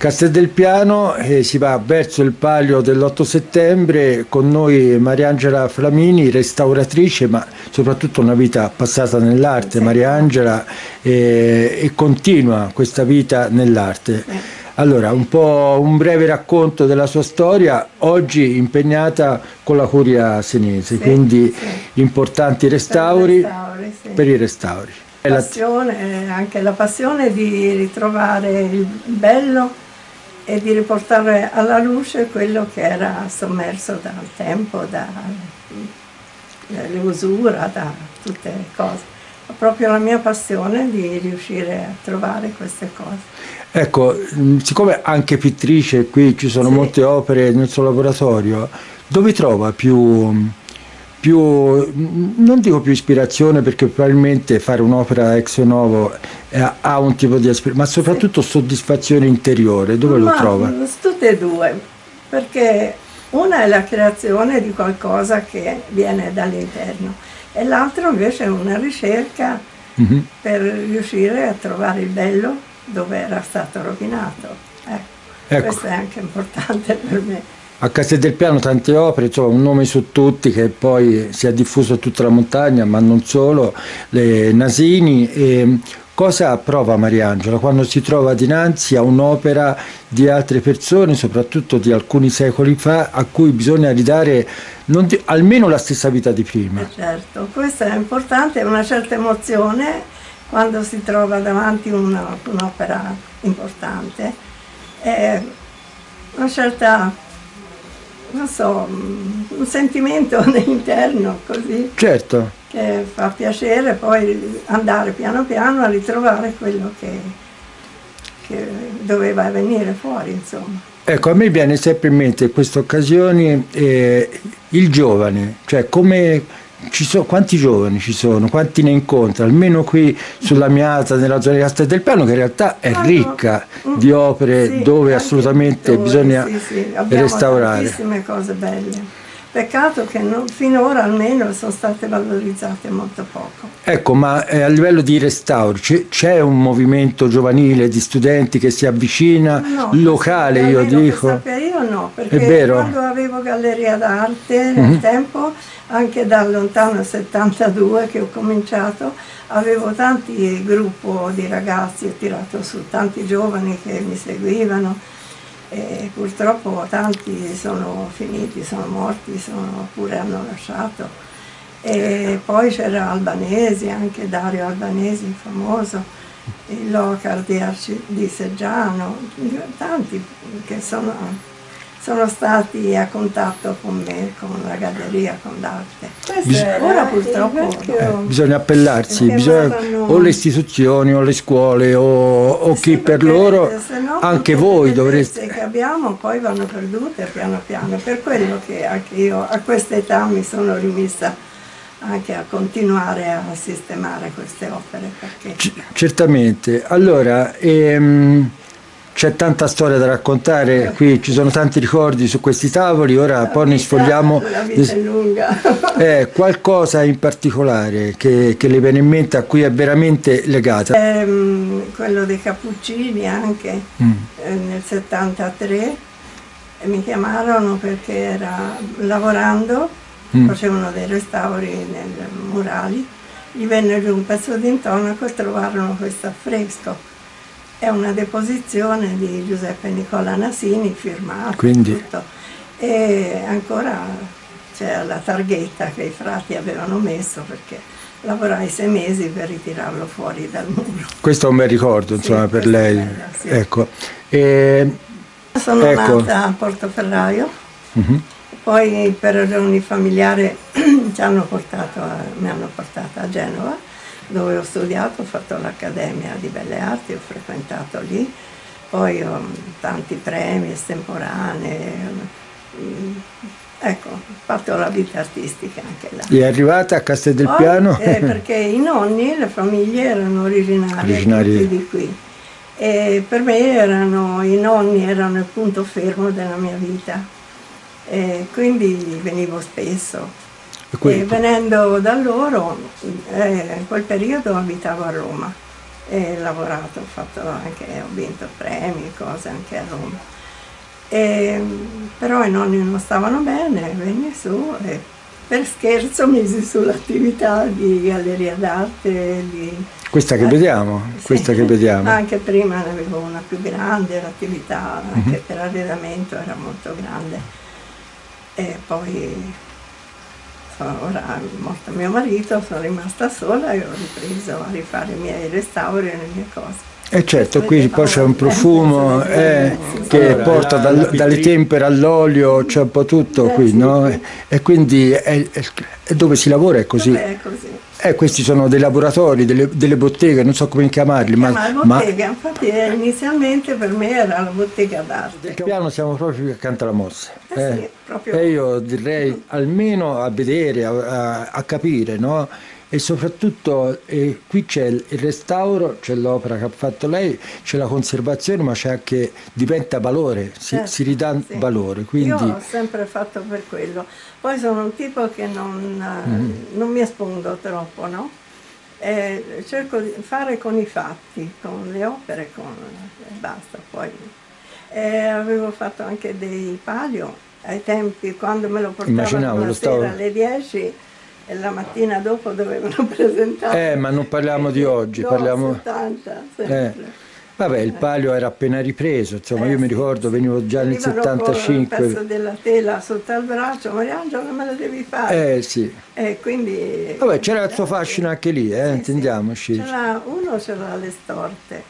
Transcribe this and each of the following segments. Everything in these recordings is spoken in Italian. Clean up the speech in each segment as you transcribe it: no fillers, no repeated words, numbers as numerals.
Casteldelpiano si va verso il palio dell'8 settembre, con noi Mariangela Flamini, restauratrice, ma soprattutto una vita passata nell'arte. Sì. Mariangela e continua questa vita nell'arte. Sì. Allora, un breve racconto della sua storia, oggi impegnata con la Curia Senese, Sì, quindi sì. importanti restauri Sì. per i restauri. Passione, anche la passione di ritrovare il bello e di riportare alla luce quello che era sommerso dal tempo, dall'usura, da tutte le cose. È proprio la mia passione di riuscire a trovare queste cose. Ecco, siccome anche pittrice, qui ci sono Sì. molte opere nel suo laboratorio, dove trova non dico più ispirazione, perché probabilmente fare un'opera ex novo ha un tipo di ispirazione, ma soprattutto soddisfazione interiore, dove lo trova? Tutte e due, perché una è la creazione di qualcosa che viene dall'interno e l'altro invece è una ricerca per riuscire a trovare il bello dove era stato rovinato. Ecco. Questo è anche importante per me. A Casteldelpiano tante opere, insomma, un nome su tutti che poi si è diffuso a tutta la montagna, ma non solo, le Nasini. Cosa prova Mariangela quando si trova dinanzi a un'opera di altre persone, soprattutto di alcuni secoli fa, a cui bisogna ridare almeno la stessa vita di prima? Certo, questo è importante, è una certa emozione quando si trova davanti un'opera importante, è una certa, non so, un sentimento interno così. Certo. Che fa piacere poi andare piano piano a ritrovare quello che doveva venire fuori, insomma. Ecco, a me viene sempre in mente in queste occasioni il giovane, cioè quanti giovani ci sono, quanti ne incontra, almeno qui sulla Miata, nella zona di Casteldelpiano, che in realtà è ricca di opere, sì, dove assolutamente bisogna abbiamo restaurare. tantissime cose belle. Peccato che finora almeno sono state valorizzate molto poco. Ecco, ma a livello di restauro c'è un movimento giovanile di studenti che si avvicina, No, locale, io dico? Che sappia io no, perché È vero? quando avevo Galleria d'Arte nel tempo, anche dal lontano 72 che ho cominciato, avevo tanti gruppi di ragazzi, ho tirato su tanti giovani che mi seguivano. E purtroppo tanti sono finiti, sono morti, oppure hanno lasciato. E poi c'era Albanesi, anche Dario Albanesi, famoso, il Locar di Seggiano, tanti che sono stati a contatto con me, con la galleria, con l'arte. Ora purtroppo bisogna appellarsi, o le istituzioni o le scuole o chi per loro, anche voi dovreste. Le che abbiamo poi vanno perdute piano piano, per quello che anche io a questa età mi sono rimessa anche a continuare a sistemare queste opere. Perché... Certamente. Allora, c'è tanta storia da raccontare, qui ci sono tanti ricordi su questi tavoli, ora poi ne sfogliamo. La vita è lunga. Qualcosa in particolare che le viene in mente, a cui è veramente legata? Quello dei Cappuccini anche, nel 73, mi chiamarono perché lavorando, facevano dei restauri nei murali, gli venne giù un pezzo di intonaco e trovarono questo affresco. È una deposizione di Giuseppe Nicola Nasini, firmato. Quindi... tutto. E ancora c'è la targhetta che i frati avevano messo, perché lavorai 6 mesi per ritirarlo fuori dal muro. Questo è un bel ricordo, insomma, per lei. Bella, sì. Ecco. Sono nata a Portoferraio, poi per ragioni familiari mi hanno portato a Genova, dove ho studiato, ho fatto l'Accademia di Belle Arti, ho frequentato lì, poi ho tanti premi estemporanei, ecco, ho fatto la vita artistica anche là. È arrivata a Casteldelpiano? Perché i nonni, le famiglie erano originari tutti di qui, e per me i nonni erano il punto fermo della mia vita, e quindi venivo spesso. E venendo da loro, in quel periodo abitavo a Roma e lavorato, ho vinto premi, cose anche a Roma. Però i nonni non stavano bene, venni su e per scherzo misi sull'attività di galleria d'arte, Questa che vediamo, sì, questa che vediamo. ma anche prima ne avevo una più grande, l'attività anche per arredamento era molto grande. E poi ora morto mio marito, sono rimasta sola e ho ripreso a rifare i miei restauri e le mie cose. E certo, qui poi c'è un profumo che Allora, porta dalle tempere all'olio, c'è un po' tutto qui, sì, no? sì. E quindi è dove si lavora è così. Vabbè, è così. Questi sono dei laboratori, delle botteghe, non so come chiamarli, Ma bottega, infatti inizialmente per me era la bottega d'arte. Del piano siamo proprio accanto alla mossa. Sì, proprio. E io direi almeno a vedere, a capire, no? E soprattutto qui c'è il restauro, c'è l'opera che ha fatto lei, c'è la conservazione, ma c'è anche, diventa valore, si ridà sì. valore. Quindi... Io ho sempre fatto per quello. Poi sono un tipo che non mi espongo troppo, no? Cerco di fare con i fatti, con le opere, e basta. Poi avevo fatto anche dei palio ai tempi, quando me lo portavano la sera alle 10 e la mattina dopo dovevano presentare. Ma non parliamo di oggi, parliamo... 70, sempre. Vabbè, il palio era appena ripreso, insomma, io mi ricordo, venivo già nel 75. Con un pezzo della tela sotto al braccio, Mariangela, me la devi fare. Sì. Quindi... Vabbè, c'era il suo fascino anche lì, intendiamoci. Uno c'era le storte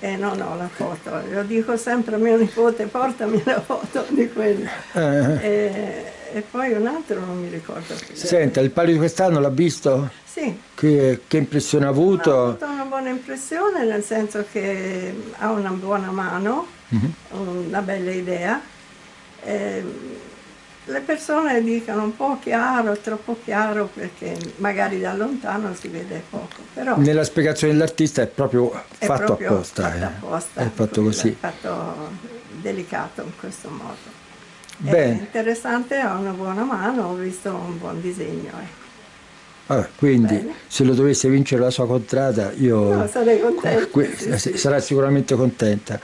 e non ho la foto. Io dico sempre a mio nipote, portami la foto di quello. E poi un altro non mi ricordo più. Senta, il palio di quest'anno l'ha visto? Sì. Che impressione ha avuto? Ha avuto una buona impressione, nel senso che ha una buona mano, una bella idea. Le persone dicono un po' chiaro, troppo chiaro, perché magari da lontano si vede poco. Però nella spiegazione dell'artista è proprio fatto apposta. È fatto così. È fatto delicato in questo modo. Bene. È interessante, ha una buona mano, ho visto un buon disegno. Ecco. Vabbè, quindi Bene. se lo dovesse vincere la sua contrada, io No, sarei contenta. sarà sicuramente contenta.